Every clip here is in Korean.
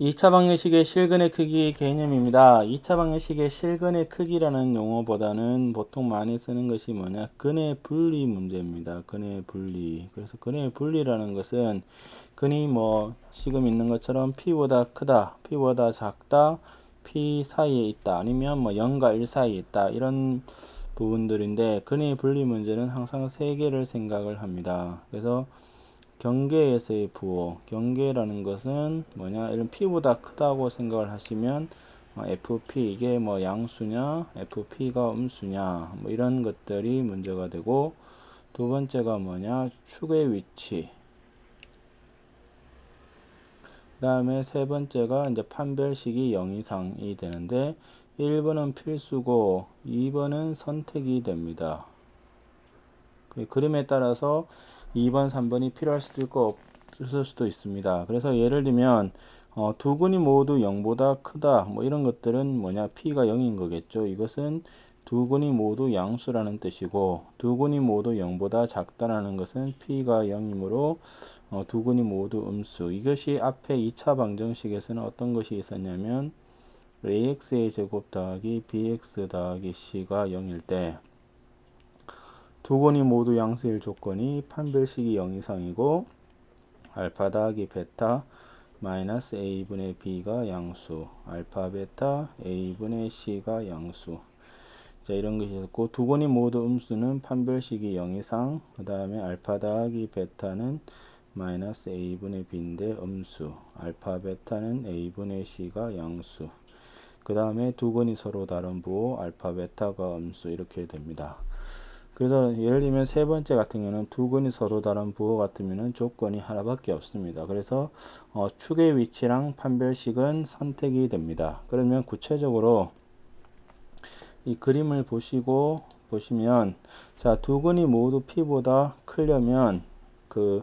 2차 방정식의 실근의 크기 개념입니다. 2차 방정식의 실근의 크기라는 용어보다는 보통 많이 쓰는 것이 뭐냐? 근의 분리 문제입니다. 근의 분리. 그래서 근의 분리라는 것은 근이 뭐 지금 있는 것처럼 p보다 크다, p보다 작다, p 사이에 있다, 아니면 뭐 0과 1 사이에 있다, 이런 부분들인데 근의 분리 문제는 항상 세 개를 생각을 합니다. 그래서 경계에서의 부호, 경계라는 것은 뭐냐, 이런 p보다 크다고 생각을 하시면 fp 이게 뭐 양수냐, fp가 음수냐, 뭐 이런 것들이 문제가 되고, 두 번째가 뭐냐, 축의 위치, 그 다음에 세 번째가 이제 판별식이 0 이상이 되는데 1번은 필수고 2번은 선택이 됩니다. 그림에 따라서 2번, 3번이 필요할 수도 있고 없을 수도 있습니다. 그래서 예를 들면 두 근이 모두 0보다 크다, 뭐 이런 것들은 뭐냐, p가 0인 거겠죠. 이것은 두 근이 모두 양수라는 뜻이고, 두 근이 모두 0보다 작다라는 것은 p가 0이므로 두 근이 모두 음수. 이것이 앞에 2차 방정식에서는 어떤 것이 있었냐면 ax의 제곱 더하기 bx 더하기 c가 0일 때 두 근이 모두 양수일 조건이 판별식이 0 이상이고 알파 더하기 베타 마이너스 a분의 b가 양수, 알파 베타 a분의 c가 양수. 자, 이런 것이 있었고, 두 근이 모두 음수는 판별식이 0 이상, 그 다음에 알파 더하기 베타는 마이너스 a분의 b인데 음수, 알파 베타는 a분의 c가 양수. 그 다음에 두 근이 서로 다른 부호 알파 베타가 음수, 이렇게 됩니다. 그래서 예를 들면 세 번째 같은 경우는 두 근이 서로 다른 부호 같으면 조건이 하나밖에 없습니다. 그래서 축의 위치랑 판별식은 선택이 됩니다. 그러면 구체적으로 이 그림을 보시면 자, 두 근이 모두 p보다 크려면 그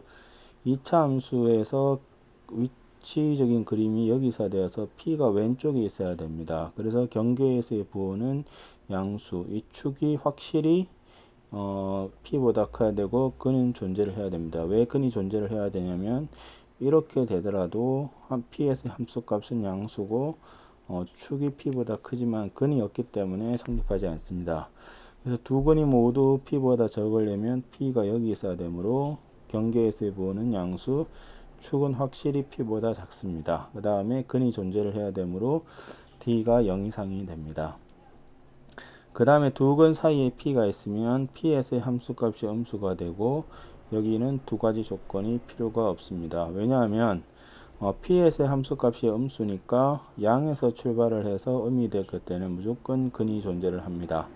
2차 함수에서 위치적인 그림이 여기서 되어서 p가 왼쪽에 있어야 됩니다. 그래서 경계에서의 부호는 양수, 이 축이 확실히 p보다 커야 되고 근은 존재를 해야 됩니다. 왜 근이 존재를 해야 되냐면 이렇게 되더라도 p에서의 함수값은 양수고 축이 p보다 크지만 근이 없기 때문에 성립하지 않습니다. 그래서 두 근이 모두 p보다 적으려면 p가 여기 있어야 되므로 경계에서의 부호는 양수, 축은 확실히 p보다 작습니다. 그 다음에 근이 존재를 해야 되므로 d가 0 이상이 됩니다. 그 다음에 두 근 사이에 p가 있으면 p에서의 함수값이 음수가 되고 여기는 두 가지 조건이 필요가 없습니다. 왜냐하면 p에서의 함수값이 음수니까 양에서 출발을 해서 음이 될 때는 무조건 근이 존재를 합니다.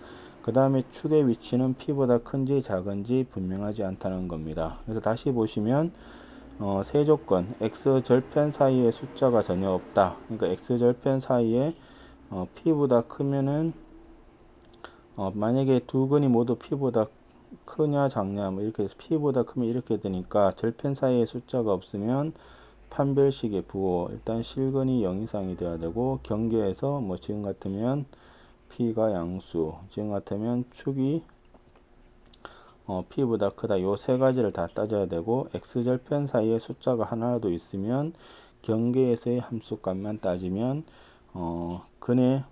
그 다음에 축의 위치는 p보다 큰지 작은지 분명하지 않다는 겁니다. 그래서 다시 보시면 세 조건, x절편 사이에 숫자가 전혀 없다. 그러니까 x절편 사이에 p보다 크면은 만약에 두 근이 모두 p보다 크냐 작냐 뭐 이렇게 해서 p보다 크면 이렇게 되니까 절편 사이에 숫자가 없으면 판별식의 부호, 일단 실근이 0 이상이 돼야 되고 경계에서 뭐 지금 같으면 p가 양수, 지금 같으면 축이 p보다 크다, 요 세 가지를 다 따져야 되고 x절편 사이에 숫자가 하나라도 있으면 경계에서의 함수값만 따지면 근의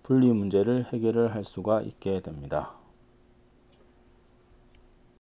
분리 문제를 해결을 할 수가 있게 됩니다.